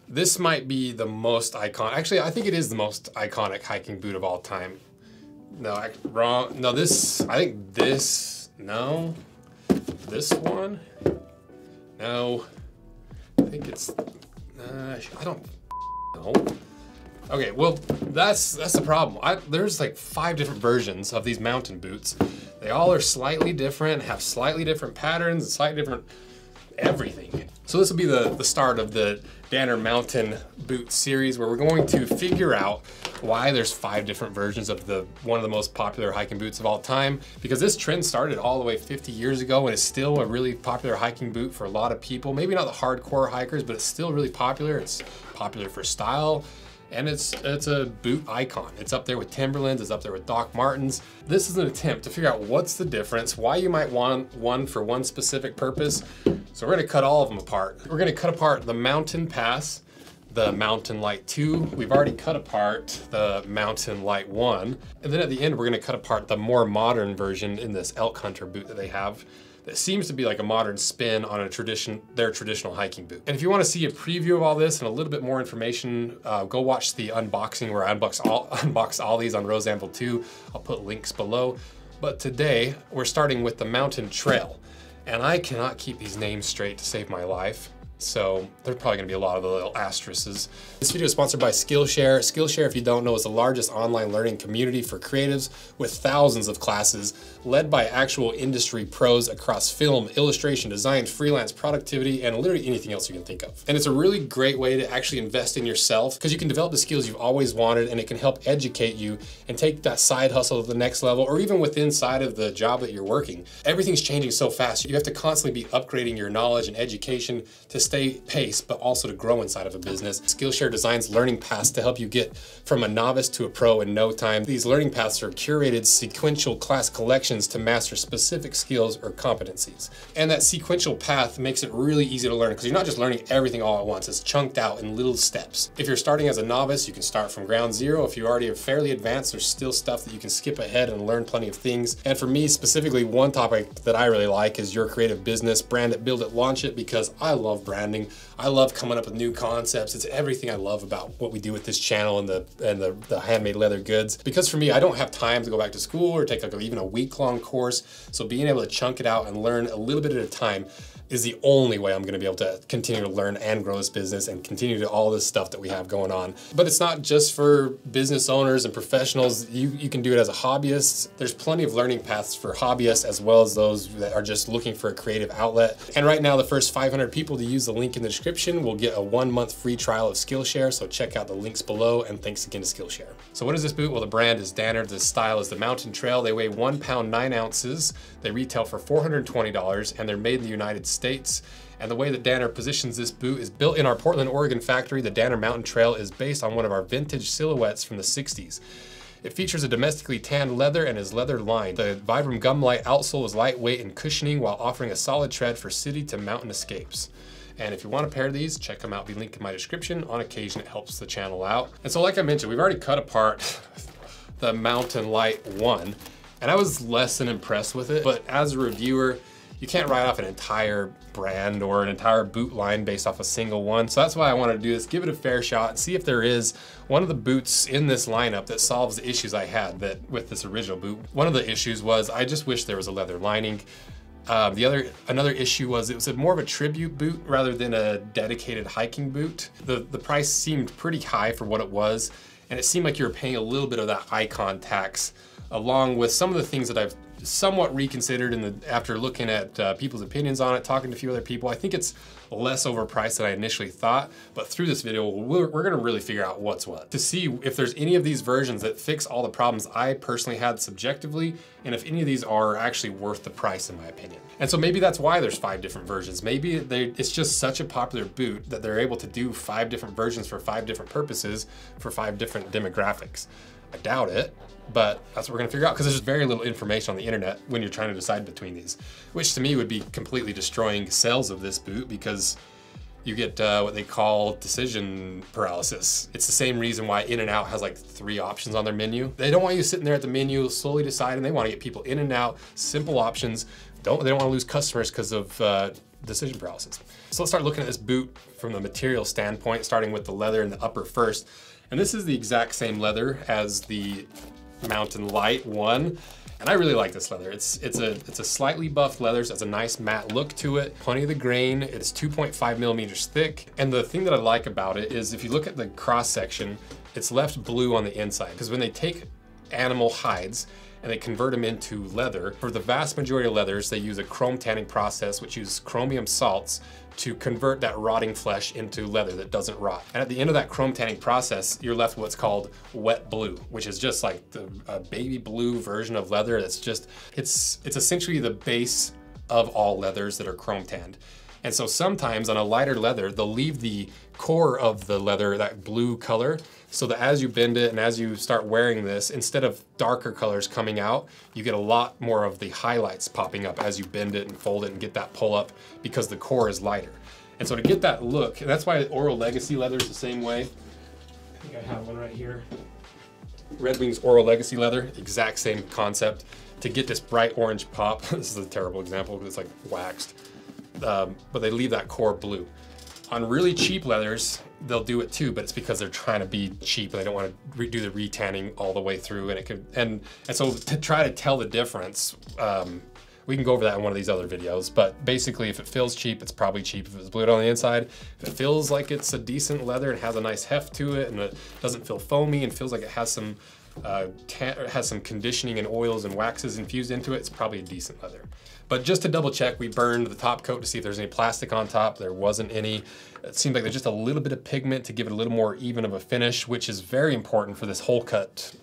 This might be the most iconic. Actually, I think it is the most iconic hiking boot of all time. No, wrong. No, this, I think this, no. This one, no. I think it's, I don't know. Okay, well, that's the problem. There's like 5 different versions of these mountain boots. They all are slightly different, have slightly different patterns, and slightly different everything. So this will be the start of the Danner Mountain Boot series, where we're going to figure out why there's 5 different versions of one of the most popular hiking boots of all time. Because this trend started all the way 50 years ago and is still a really popular hiking boot for a lot of people. Maybe not the hardcore hikers, but it's still really popular. It's popular for style. And it's a boot icon. It's up there with Timberlands, it's up there with Doc Martens. This is an attempt to figure out what's the difference, why you might want one for one specific purpose. So we're gonna cut all of them apart. We're gonna cut apart the Mountain Pass, the Mountain Light 2. We've already cut apart the Mountain Light 1. And then at the end, we're gonna cut apart the more modern version in this Elk Hunter boot that they have. That seems to be like a modern spin on their traditional hiking boot. And if you want to see a preview of all this and a little bit more information, go watch the unboxing where I unbox all these on Rose Anvil 2. I'll put links below. But today we're starting with the Mountain Trail. And I cannot keep these names straight to save my life. So there's probably gonna be a lot of the little asterisks. This video is sponsored by Skillshare. Skillshare, if you don't know, is the largest online learning community for creatives with thousands of classes led by actual industry pros across film, illustration, design, freelance, productivity, and literally anything else you can think of. And it's a really great way to actually invest in yourself because you can develop the skills you've always wanted, and it can help educate you and take that side hustle to the next level, or even within inside of the job that you're working. Everything's changing so fast. You have to constantly be upgrading your knowledge and education to stay pace, but also to grow inside of a business. Skillshare designs learning paths to help you get from a novice to a pro in no time. These learning paths are curated sequential class collections to master specific skills or competencies. And that sequential path makes it really easy to learn because you're not just learning everything all at once. It's chunked out in little steps. If you're starting as a novice, you can start from ground zero. If you already are fairly advanced, there's still stuff that you can skip ahead and learn plenty of things. And for me specifically, one topic that I really like is your creative business. Brand it, build it, launch it, because I love branding. I love coming up with new concepts. It's everything I love about what we do with this channel and the handmade leather goods. Because for me, I don't have time to go back to school or take like even a week-long course. So being able to chunk it out and learn a little bit at a time is the only way I'm gonna be able to continue to learn and grow this business and continue to all this stuff that we have going on. But it's not just for business owners and professionals. You can do it as a hobbyist. There's plenty of learning paths for hobbyists as well as those that are just looking for a creative outlet. And right now, the first 500 people to use the link in the description will get a 1-month free trial of Skillshare. So check out the links below, and thanks again to Skillshare. So what is this boot? Well, the brand is Danner. The style is the Mountain Trail. They weigh 1 pound 9 ounces. They retail for $420 and they're made in the United States. And the way that Danner positions this boot is built in our Portland, Oregon factory. The Danner Mountain Trail is based on one of our vintage silhouettes from the 60s. It features a domestically tanned leather and is leather lined. The Vibram Gum-Lite outsole is lightweight and cushioning while offering a solid tread for city to mountain escapes. And if you want a pair of these, check them out. Be linked in my description. On occasion, it helps the channel out. And so like I mentioned, we've already cut apart the Mountain Light 1, and I was less than impressed with it. But as a reviewer, you can't write off an entire brand or an entire boot line based off a single one. So that's why I wanted to do this, give it a fair shot and see if there is one of the boots in this lineup that solves the issues I had with this original boot. One of the issues was I just wish there was a leather lining. Another issue was it was more of a tribute boot rather than a dedicated hiking boot. The price seemed pretty high for what it was, and it seemed like you were paying a little bit of that icon tax, along with some of the things that I've somewhat reconsidered after looking at people's opinions on it, talking to a few other people. I think it's less overpriced than I initially thought, but through this video, we're gonna really figure out what's what, to see if there's any of these versions that fix all the problems I personally had subjectively, and if any of these are actually worth the price in my opinion. And so maybe that's why there's 5 different versions. Maybe it's just such a popular boot that they're able to do 5 different versions for 5 different purposes for 5 different demographics. I doubt it, but that's what we're gonna figure out, because there's very little information on the internet when you're trying to decide between these, which to me would be completely destroying sales of this boot, because you get what they call decision paralysis. It's the same reason why In-N-Out has like 3 options on their menu. They don't want you sitting there at the menu slowly deciding. They want to get people in and out, simple options. They don't want to lose customers because of decision paralysis. So let's start looking at this boot from the material standpoint, starting with the leather in the upper first. And this is the exact same leather as the Mountain Light one. And I really like this leather. It's a slightly buffed leather, so it's a nice matte look to it. Plenty of the grain. It's 2.5 millimeters thick. And the thing that I like about it is if you look at the cross section, it's left blue on the inside. Because when they take animal hides and they convert them into leather, for the vast majority of leathers, they use a chrome tanning process, which uses chromium salts to convert that rotting flesh into leather that doesn't rot. And at the end of that chrome tanning process, you're left with what's called wet blue, which is just like a baby blue version of leather. That's just, it's essentially the base of all leathers that are chrome tanned. And so sometimes on a lighter leather, they'll leave the core of the leather, that blue color, so that as you bend it and as you start wearing this, instead of darker colors coming out, you get a lot more of the highlights popping up as you bend it and fold it and get that pull up because the core is lighter. And so to get that look, and that's why Oral Legacy leather is the same way. I think I have one right here. Red Wing's Oral Legacy leather, exact same concept. To get this bright orange pop, this is a terrible example because it's like waxed, but they leave that core blue. On really cheap leathers, they'll do it too, but it's because they're trying to be cheap and they don't want to redo the retanning all the way through. And it could, and so to try to tell the difference, we can go over that in one of these other videos, but basically if it feels cheap, it's probably cheap if it's blued on the inside. If it feels like it's a decent leather and has a nice heft to it and it doesn't feel foamy and feels like it has some conditioning and oils and waxes infused into it, it's probably a decent leather. But just to double check, we burned the top coat to see if there's any plastic on top. There wasn't any. It seemed like there's just a little bit of pigment to give it a little more even of a finish, which is very important for this hole cut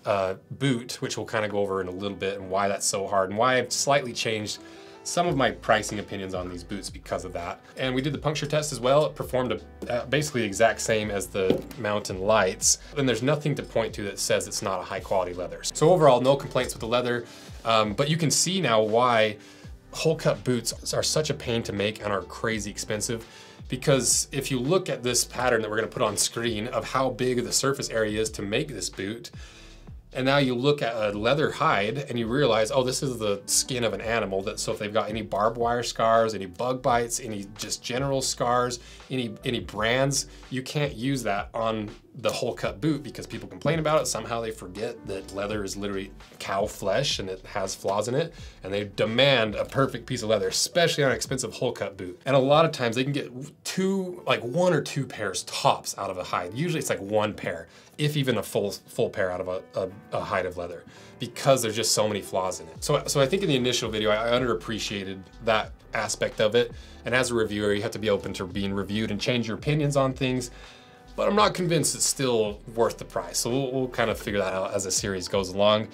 boot, which we'll kind of go over in a little bit and why that's so hard and why I've slightly changed some of my pricing opinions on these boots because of that. And we did the puncture test as well. It performed basically the exact same as the Mountain Lights. And there's nothing to point to that says it's not a high quality leather. So overall, no complaints with the leather, but you can see now why hole cut boots are such a pain to make and are crazy expensive. Because if you look at this pattern that we're gonna put on screen of how big the surface area is to make this boot, and now you look at a leather hide and you realize, oh, this is the skin of an animal. So if they've got any barbed wire scars, any bug bites, any just general scars, any brands, you can't use that on the hole cut boot because people complain about it. Somehow they forget that leather is literally cow flesh and it has flaws in it. And they demand a perfect piece of leather, especially on an expensive hole cut boot. And a lot of times they can get one or two pairs tops out of a hide. Usually it's like one pair, if even a full pair out of a hide of leather, because there's just so many flaws in it. So I think in the initial video, I underappreciated that aspect of it. And as a reviewer, you have to be open to being reviewed and change your opinions on things. But I'm not convinced it's still worth the price. So we'll kind of figure that out as the series goes along.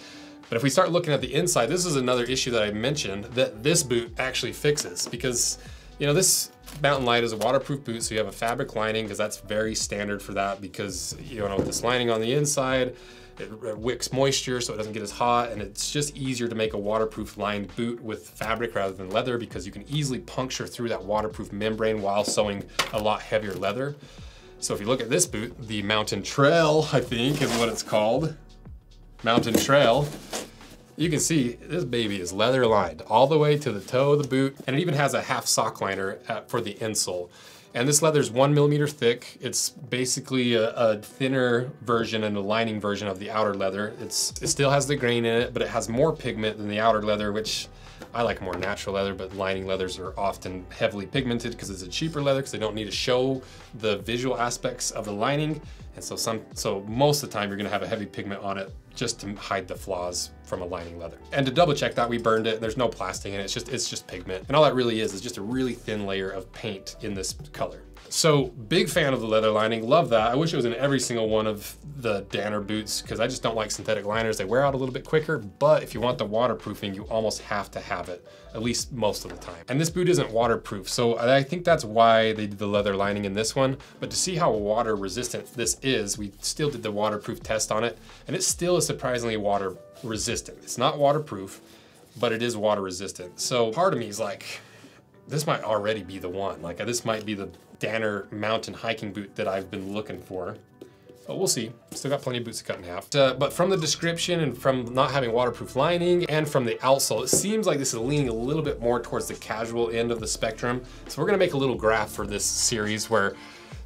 But if we start looking at the inside, this is another issue that I mentioned that this boot actually fixes, because you know, this Mountain Light is a waterproof boot, so you have a fabric lining because that's very standard for that, because you know, with this lining on the inside, it wicks moisture so it doesn't get as hot, and it's just easier to make a waterproof lined boot with fabric rather than leather because you can easily puncture through that waterproof membrane while sewing a lot heavier leather. So if you look at this boot, the Mountain Trail, I think is what it's called, Mountain Trail, you can see this baby is leather lined all the way to the toe of the boot, and it even has a half sock liner for the insole. And this leather is 1 millimeter thick. It's basically a thinner version and a lining version of the outer leather. It still has the grain in it, but it has more pigment than the outer leather, which I like more natural leather, but lining leathers are often heavily pigmented because it's a cheaper leather because they don't need to show the visual aspects of the lining. And so most of the time you're gonna have a heavy pigment on it just to hide the flaws from a lining leather. And to double check that, we burned it. There's no plastic in it. It's just pigment. And all that really is just a really thin layer of paint in this color. So big fan of the leather lining, love that. I wish it was in every single one of the Danner boots because I just don't like synthetic liners. They wear out a little bit quicker, but if you want the waterproofing, you almost have to have it, at least most of the time. And this boot isn't waterproof, so I think that's why they did the leather lining in this one. But to see how water resistant this is, we still did the waterproof test on it, and it still is surprisingly water resistant. It's not waterproof, but it is water resistant. So part of me is like, this might already be the one. Like this might be the Danner mountain hiking boot that I've been looking for. But we'll see. Still got plenty of boots to cut in half. But from the description and from not having waterproof lining and from the outsole, it seems like this is leaning a little bit more towards the casual end of the spectrum. So we're gonna make a little graph for this series where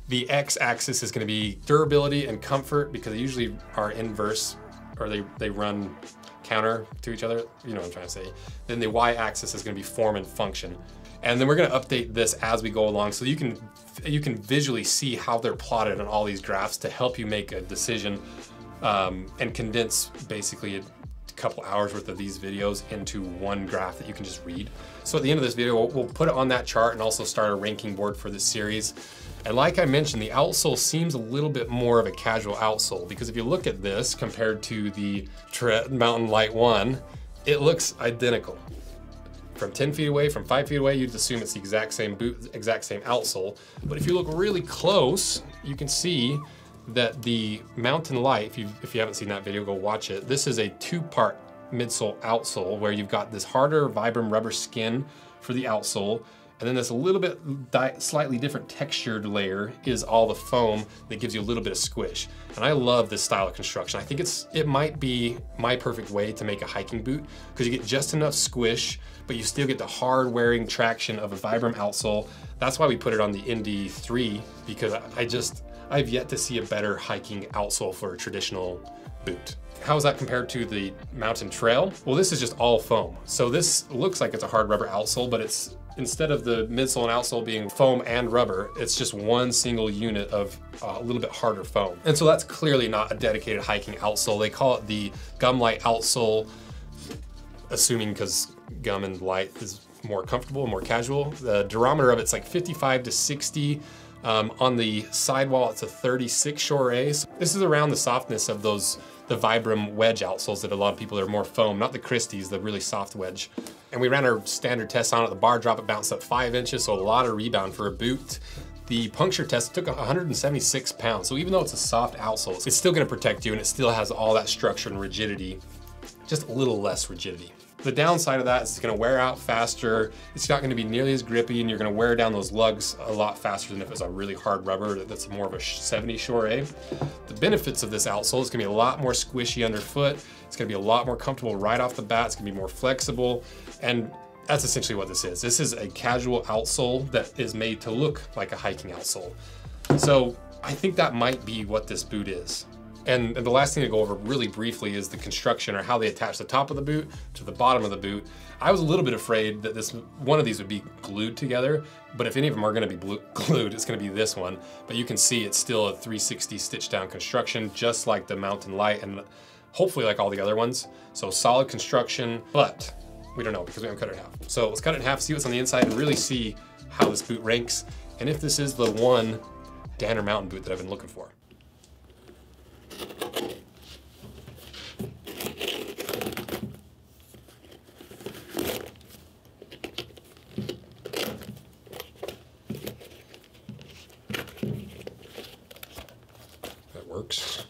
the x-axis is gonna be durability and comfort, because they usually are inverse, or they run counter to each other, you know what I'm trying to say. Then the y-axis is gonna be form and function. And then we're gonna update this as we go along, so you can visually see how they're plotted on all these graphs to help you make a decision and condense basically a couple hours worth of these videos into one graph that you can just read. So at the end of this video, we'll put it on that chart and also start a ranking board for this series. And like I mentioned, the outsole seems a little bit more of a casual outsole, because if you look at this compared to the Mountain Light 1, it looks identical. From 10 feet away, from 5 feet away, you'd assume it's the exact same boot, exact same outsole. But if you look really close, you can see that the Mountain Light, if you haven't seen that video, go watch it. This is a 2-part midsole outsole where you've got this harder Vibram rubber skin for the outsole, and then this a little bit slightly different textured layer is all the foam that gives you a little bit of squish. And I love this style of construction. I think it might be my perfect way to make a hiking boot, because you get just enough squish, but you still get the hard wearing traction of a Vibram outsole. That's why we put it on the Indy 3, because I've yet to see a better hiking outsole for a traditional boot. How is that compared to the Mountain Trail? Well, this is just all foam. So this looks like it's a hard rubber outsole, but it's, instead of the midsole and outsole being foam and rubber, it's just one single unit of a little bit harder foam. And so that's clearly not a dedicated hiking outsole. They call it the Gum Light outsole, assuming because gum and light is more comfortable and more casual. The durometer of it's like 55 to 60. On the sidewall, it's a 36 Shore A. So this is around the softness of the Vibram wedge outsoles that a lot of people are more foam, not the Christie's, the really soft wedge. And we ran our standard test on it. The bar drop, it bounced up 5 inches, so a lot of rebound for a boot. The puncture test took 176 pounds. So even though it's a soft outsole, it's still gonna protect you, and it still has all that structure and rigidity, just a little less rigidity. The downside of that is it's gonna wear out faster. It's not gonna be nearly as grippy, and you're gonna wear down those lugs a lot faster than if it's a really hard rubber that's more of a 70 Shore A. The benefits of this outsole is gonna be a lot more squishy underfoot. It's gonna be a lot more comfortable right off the bat. It's gonna be more flexible. And that's essentially what this is. This is a casual outsole that is made to look like a hiking outsole. So I think that might be what this boot is. And the last thing to go over really briefly is the construction, or how they attach the top of the boot to the bottom of the boot. I was a little bit afraid that one of these would be glued together, but if any of them are gonna be glued, it's gonna be this one. But you can see it's still a 360 stitch down construction, just like the Mountain Light, and hopefully like all the other ones. So solid construction, but we don't know because we haven't cut it in half. So let's cut it in half, see what's on the inside, and really see how this boot ranks, and if this is the one Danner mountain boot that I've been looking for. That works.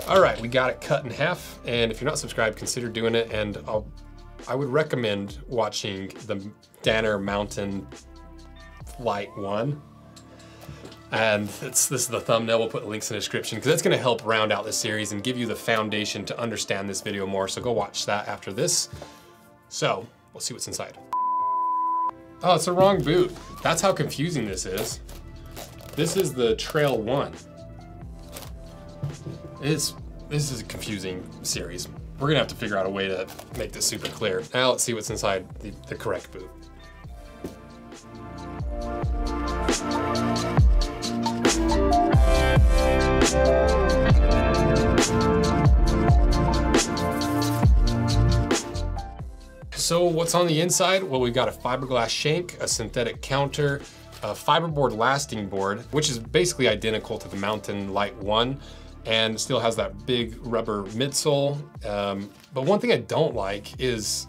All right, we got it cut in half, and if you're not subscribed, consider doing it, and I would recommend watching the Danner Mountain Light 1. And this is the thumbnail, we'll put links in the description, because that's gonna help round out this series and give you the foundation to understand this video more, so go watch that after this. So, we'll see what's inside. Oh, it's the wrong boot. That's how confusing this is. This is the Trail 1. This is a confusing series. We're gonna have to figure out a way to make this super clear. Now let's see what's inside the correct boot. So what's on the inside? Well, we've got a fiberglass shank, a synthetic counter, a fiberboard lasting board, which is basically identical to the Mountain Light 1 and still has that big rubber midsole. But one thing I don't like is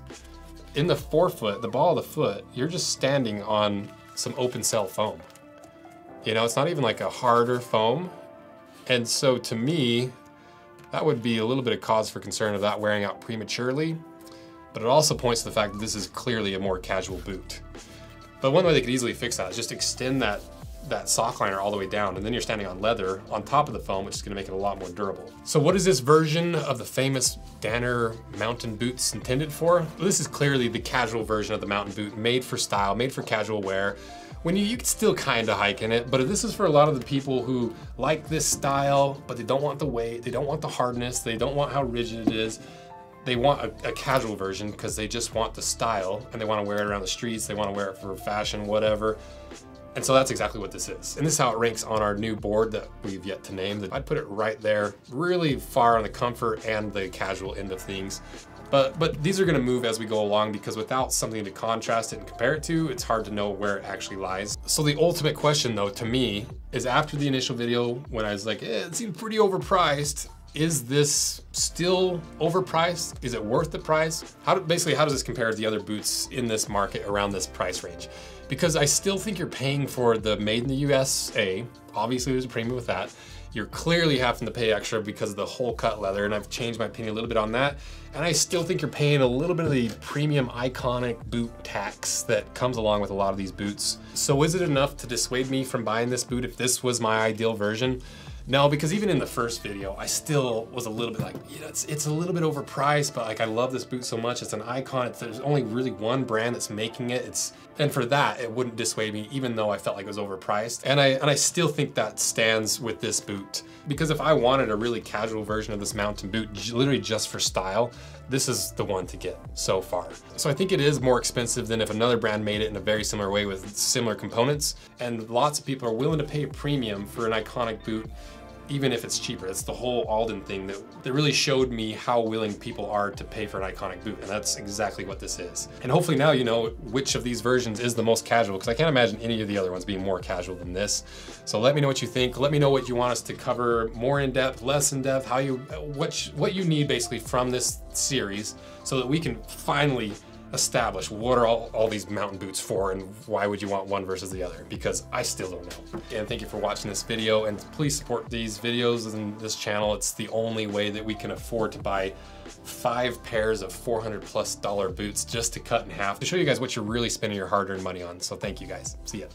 in the forefoot, the ball of the foot, you're just standing on some open cell foam. You know, it's not even like a harder foam. And so to me, that would be a little bit of cause for concern of that wearing out prematurely. But it also points to the fact that this is clearly a more casual boot. But one way they could easily fix that is just extend that sock liner all the way down, and then you're standing on leather on top of the foam, which is gonna make it a lot more durable. So what is this version of the famous Danner mountain boots intended for? Well, this is clearly the casual version of the mountain boot, made for style, made for casual wear. When you can still kind of hike in it, but this is for a lot of the people who like this style, but they don't want the weight, they don't want the hardness, they don't want how rigid it is. They want a casual version because they just want the style and they want to wear it around the streets, they want to wear it for fashion, whatever. And so that's exactly what this is. And this is how it ranks on our new board that we've yet to name. I'd put it right there, really far on the comfort and the casual end of things. But these are gonna move as we go along because without something to contrast it and compare it to, it's hard to know where it actually lies. So the ultimate question though, to me, is after the initial video when I was like, it seemed pretty overpriced, is this still overpriced? Is it worth the price? Basically, how does this compare to the other boots in this market around this price range? Because I still think you're paying for the made in the USA. Obviously there's a premium with that. You're clearly having to pay extra because of the whole cut leather, and I've changed my opinion a little bit on that. And I still think you're paying a little bit of the premium iconic boot tax that comes along with a lot of these boots. So is it enough to dissuade me from buying this boot if this was my ideal version? No, because even in the first video, I still was a little bit like, you know, it's a little bit overpriced, but like I love this boot so much. It's an icon. There's only really one brand that's making it. And for that, it wouldn't dissuade me, even though I felt like it was overpriced. And I still think that stands with this boot. Because if I wanted a really casual version of this mountain boot, literally just for style, this is the one to get so far. So I think it is more expensive than if another brand made it in a very similar way with similar components. And lots of people are willing to pay a premium for an iconic boot, even if it's cheaper. It's the whole Alden thing that really showed me how willing people are to pay for an iconic boot, and that's exactly what this is. And hopefully now you know which of these versions is the most casual, because I can't imagine any of the other ones being more casual than this. So let me know what you think. Let me know what you want us to cover more in depth, less in depth, what you need basically from this series so that we can finally establish what are all these mountain boots for and why would you want one versus the other, because I still don't know. And thank you for watching this video, and please support these videos and this channel. It's the only way that we can afford to buy 5 pairs of $400+ boots just to cut in half to show you guys what you're really spending your hard-earned money on. So thank you guys. See ya.